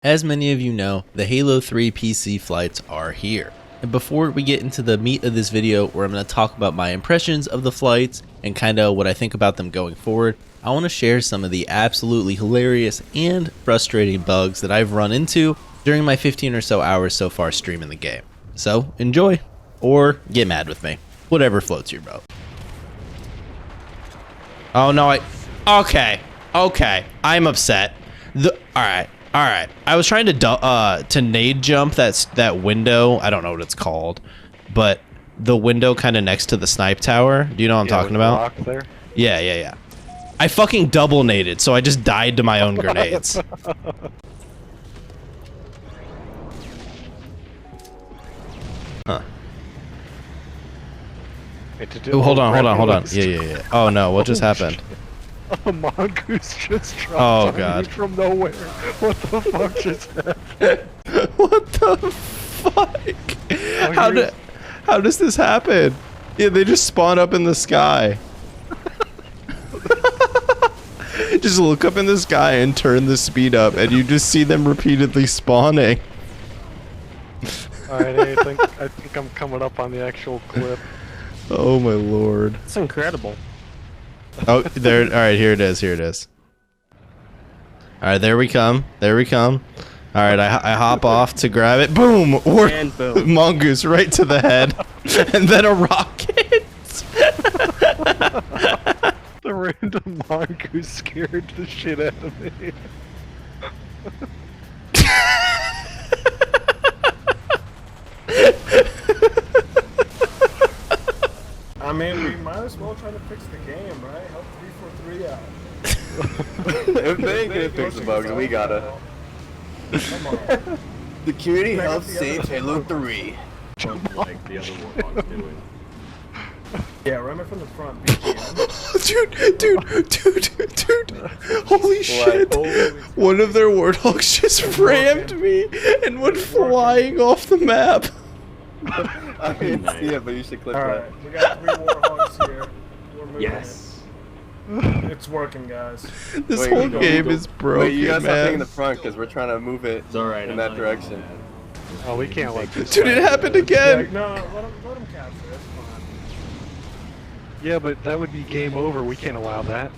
As many of you know, the Halo 3 PC flights are here. And before we get into the meat of this video where I'm going to talk about my impressions of the flights and kinda what I think about them going forward, I want to share some of the absolutely hilarious and frustrating bugs that I've run into during my 15 or so hours so far streaming the game. So enjoy, or get mad with me, whatever floats your boat. Oh no, okay, I'm upset. Alright. I was trying to nade jump that window. I don't know what it's called, but the window kind of next to the snipe tower. Do you know what I'm talking about? Rock there? Yeah. I fucking double naded, so I just died to my own grenades. Huh. Oh, hold on. Yeah. Oh no, what just happened? A mongoose just dropped on God. me from nowhere. What the fuck just happened? What the fuck? How does this happen? Yeah, they just spawn up in the sky. Just look up in the sky and turn the speed up, and you just see them repeatedly spawning. Alright, I think I'm coming up on the actual clip. Oh my lord. It's incredible. Oh, there. All right, here it is. All right, there we come. All right, I hop off to grab it. Boom! And boom. Mongoose right to the head, and then a rocket. The random mongoose scared the shit out of me. I mean, we might as well try to fix the game, right? Help 343 out. If they ain't gonna fix the bugs, we gotta. Come on. The community helps save Halo 3. Like the other warlock's doing. Yeah, run it from the front. Dude. Holy shit. One of their warthogs just rammed me and went flying off the map. I mean, yeah, but you should clip Alright, that. we got 3 warhogs here. We're moving Yes. it. It's working, guys. This Wait, whole you game go- is broken, Wait, you gotta stop taking man. the front because we're trying to move it It's alright. in that direction. Oh, we can't let this Dude, it guy happened do this. Yeah, again. no, let him capture it. It's fine. Yeah, but that would be game over. We can't allow that.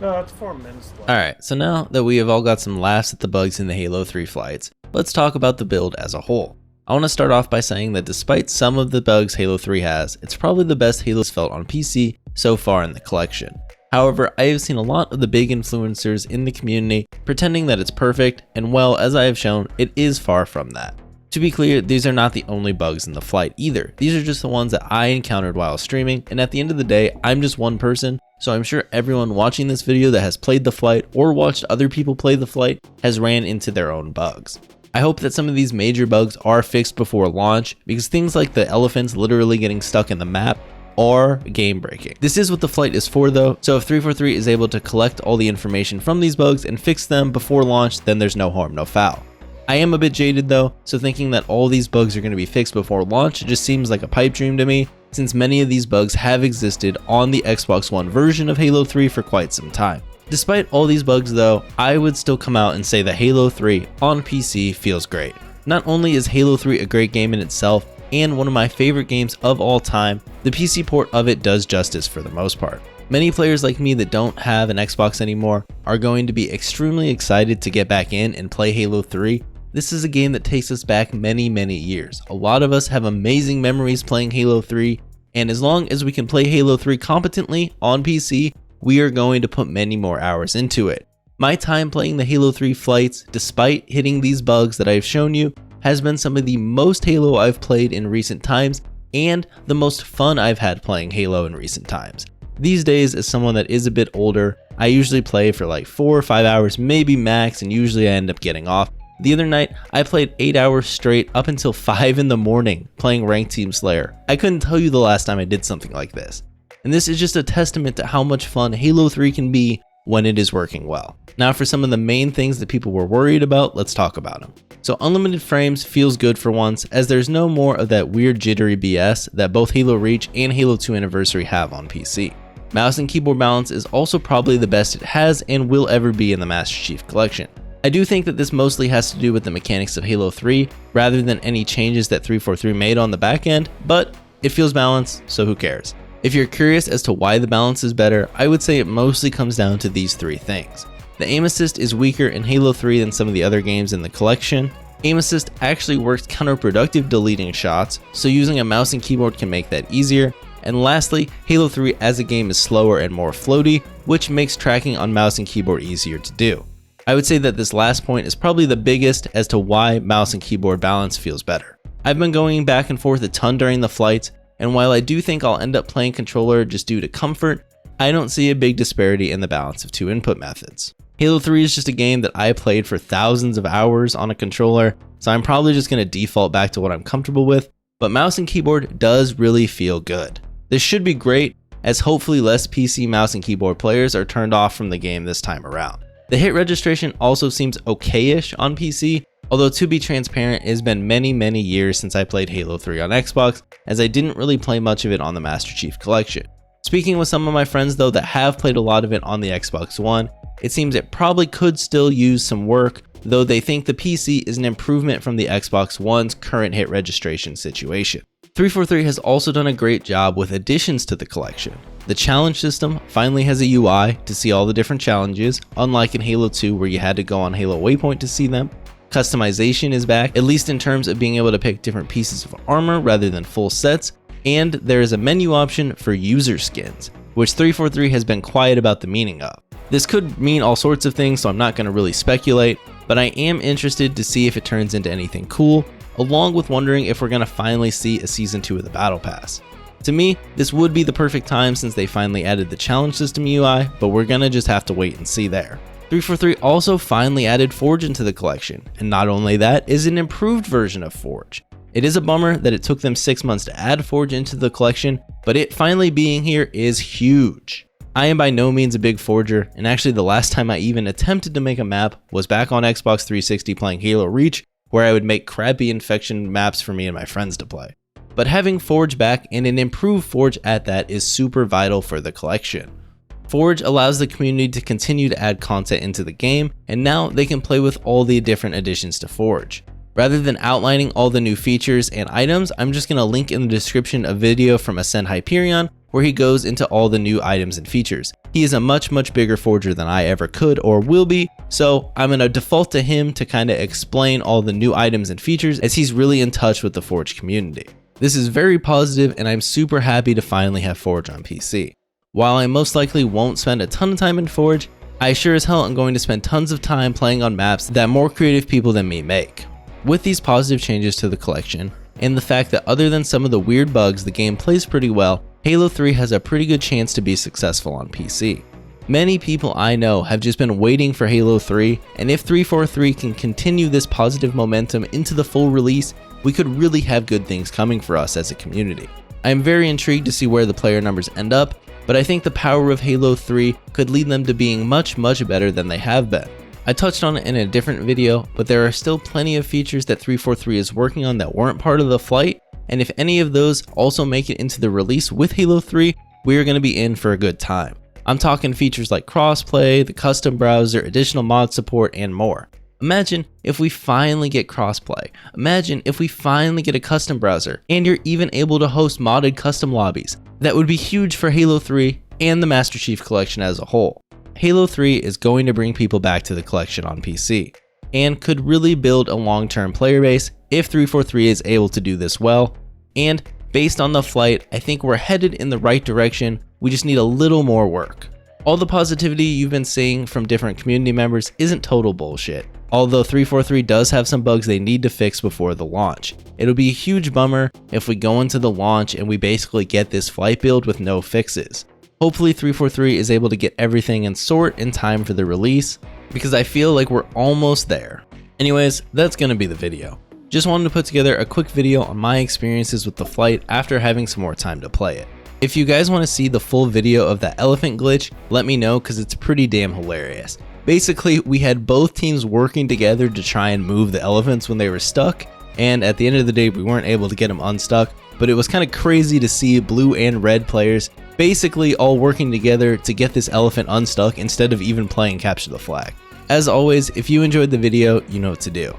No, it's 4 minutes left. Alright, so now that we have all got some laughs at the bugs in the Halo 3 flights, let's talk about the build as a whole. I want to start off by saying that despite some of the bugs Halo 3 has, it's probably the best Halo's felt on PC so far in the collection. However, I have seen a lot of the big influencers in the community pretending that it's perfect, and well, as I have shown, it is far from that. To be clear, these are not the only bugs in the flight either. These are just the ones that I encountered while streaming, and at the end of the day, I'm just one person, so I'm sure everyone watching this video that has played the flight or watched other people play the flight has ran into their own bugs. I hope that some of these major bugs are fixed before launch, because things like the elephants literally getting stuck in the map are game breaking. This is what the flight is for though, so if 343 is able to collect all the information from these bugs and fix them before launch, then there's no harm, no foul. I am a bit jaded though, so thinking that all these bugs are going to be fixed before launch just seems like a pipe dream to me, since many of these bugs have existed on the Xbox One version of Halo 3 for quite some time. Despite all these bugs though, I would still come out and say that Halo 3 on PC feels great. Not only is Halo 3 a great game in itself, and one of my favorite games of all time, the PC port of it does justice for the most part. Many players like me that don't have an Xbox anymore are going to be extremely excited to get back in and play Halo 3. This is a game that takes us back many years. A lot of us have amazing memories playing Halo 3, and as long as we can play Halo 3 competently on PC, we are going to put many more hours into it. My time playing the Halo 3 flights, despite hitting these bugs that I've shown you, has been some of the most Halo I've played in recent times, and the most fun I've had playing Halo in recent times. These days, as someone that is a bit older, I usually play for like 4 or 5 hours, maybe max, and usually I end up getting off. The other night, I played 8 hours straight up until 5 in the morning playing Ranked Team Slayer. I couldn't tell you the last time I did something like this. And this is just a testament to how much fun Halo 3 can be when it is working well. Now for some of the main things that people were worried about, let's talk about them. So unlimited frames feels good for once, as there's no more of that weird jittery BS that both Halo Reach and Halo 2 Anniversary have on PC. Mouse and keyboard balance is also probably the best it has and will ever be in the Master Chief Collection. I do think that this mostly has to do with the mechanics of Halo 3 rather than any changes that 343 made on the back end, but it feels balanced, so who cares? If you're curious as to why the balance is better, I would say it mostly comes down to these 3 things. The aim assist is weaker in Halo 3 than some of the other games in the collection. Aim assist actually works counterproductive to leading shots, so using a mouse and keyboard can make that easier. And lastly, Halo 3 as a game is slower and more floaty, which makes tracking on mouse and keyboard easier to do. I would say that this last point is probably the biggest as to why mouse and keyboard balance feels better. I've been going back and forth a ton during the flights, and while I do think I'll end up playing controller just due to comfort, I don't see a big disparity in the balance of 2 input methods. Halo 3 is just a game that I played for thousands of hours on a controller, so I'm probably just going to default back to what I'm comfortable with, but mouse and keyboard does really feel good. This should be great, as hopefully less PC mouse and keyboard players are turned off from the game this time around. The hit registration also seems okay-ish on PC, although to be transparent, it has been many years since I played Halo 3 on Xbox, as I didn't really play much of it on the Master Chief Collection. Speaking with some of my friends though that have played a lot of it on the Xbox One, it seems it probably could still use some work, though they think the PC is an improvement from the Xbox One's current hit registration situation. 343 has also done a great job with additions to the collection. The challenge system finally has a UI to see all the different challenges, unlike in Halo 2 where you had to go on Halo Waypoint to see them. Customization is back, at least in terms of being able to pick different pieces of armor rather than full sets, and there is a menu option for user skins, which 343 has been quiet about the meaning of. This could mean all sorts of things, so I'm not going to really speculate, but I am interested to see if it turns into anything cool, along with wondering if we're going to finally see a Season 2 of the Battle Pass. To me, this would be the perfect time since they finally added the challenge system UI, but we're gonna just have to wait and see there. 343 also finally added Forge into the collection, and not only that, is an improved version of Forge. It is a bummer that it took them 6 months to add Forge into the collection, but it finally being here is huge. I am by no means a big forger, and actually the last time I even attempted to make a map was back on Xbox 360 playing Halo Reach, where I would make crappy infection maps for me and my friends to play. But having Forge back and an improved Forge at that is super vital for the collection. Forge allows the community to continue to add content into the game, and now they can play with all the different additions to Forge. Rather than outlining all the new features and items, I'm just going to link in the description a video from Ascend Hyperion where he goes into all the new items and features. He is a much bigger forger than I ever could or will be, so I'm going to default to him to kind of explain all the new items and features as he's really in touch with the Forge community. This is very positive, and I'm super happy to finally have Forge on PC. While I most likely won't spend a ton of time in Forge, I sure as hell am going to spend tons of time playing on maps that more creative people than me make. With these positive changes to the collection, and the fact that other than some of the weird bugs, the game plays pretty well, Halo 3 has a pretty good chance to be successful on PC. Many people I know have just been waiting for Halo 3, and if 343 can continue this positive momentum into the full release, we could really have good things coming for us as a community. I am very intrigued to see where the player numbers end up, but I think the power of Halo 3 could lead them to being much better than they have been. I touched on it in a different video, but there are still plenty of features that 343 is working on that weren't part of the flight, and if any of those also make it into the release with Halo 3, we are going to be in for a good time. I'm talking features like crossplay, the custom browser, additional mod support, and more. Imagine if we finally get crossplay. Imagine if we finally get a custom browser, and you're even able to host modded custom lobbies. That would be huge for Halo 3 and the Master Chief Collection as a whole. Halo 3 is going to bring people back to the collection on PC, and could really build a long-term player base if 343 is able to do this well. And based on the flight, I think we're headed in the right direction. We just need a little more work. All the positivity you've been seeing from different community members isn't total bullshit, although 343 does have some bugs they need to fix before the launch. It'll be a huge bummer if we go into the launch and we basically get this flight build with no fixes. Hopefully 343 is able to get everything in sort in time for the release, because I feel like we're almost there. Anyways, that's gonna be the video. Just wanted to put together a quick video on my experiences with the flight after having some more time to play it. If you guys want to see the full video of that elephant glitch, let me know because it's pretty damn hilarious. Basically, we had both teams working together to try and move the elephants when they were stuck, and at the end of the day we weren't able to get them unstuck, but it was kind of crazy to see blue and red players basically all working together to get this elephant unstuck instead of even playing capture the flag. As always, if you enjoyed the video, you know what to do.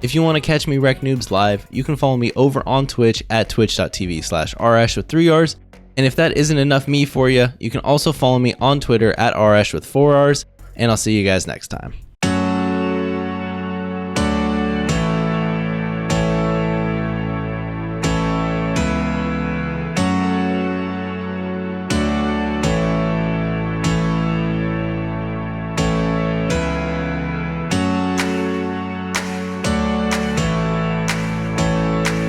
If you want to catch me wreck noobs live, you can follow me over on Twitch at twitch.tv/Arrrash with 3 R's. And if that isn't enough me for you, you can also follow me on Twitter at Arrrash with 4 R's. And I'll see you guys next time.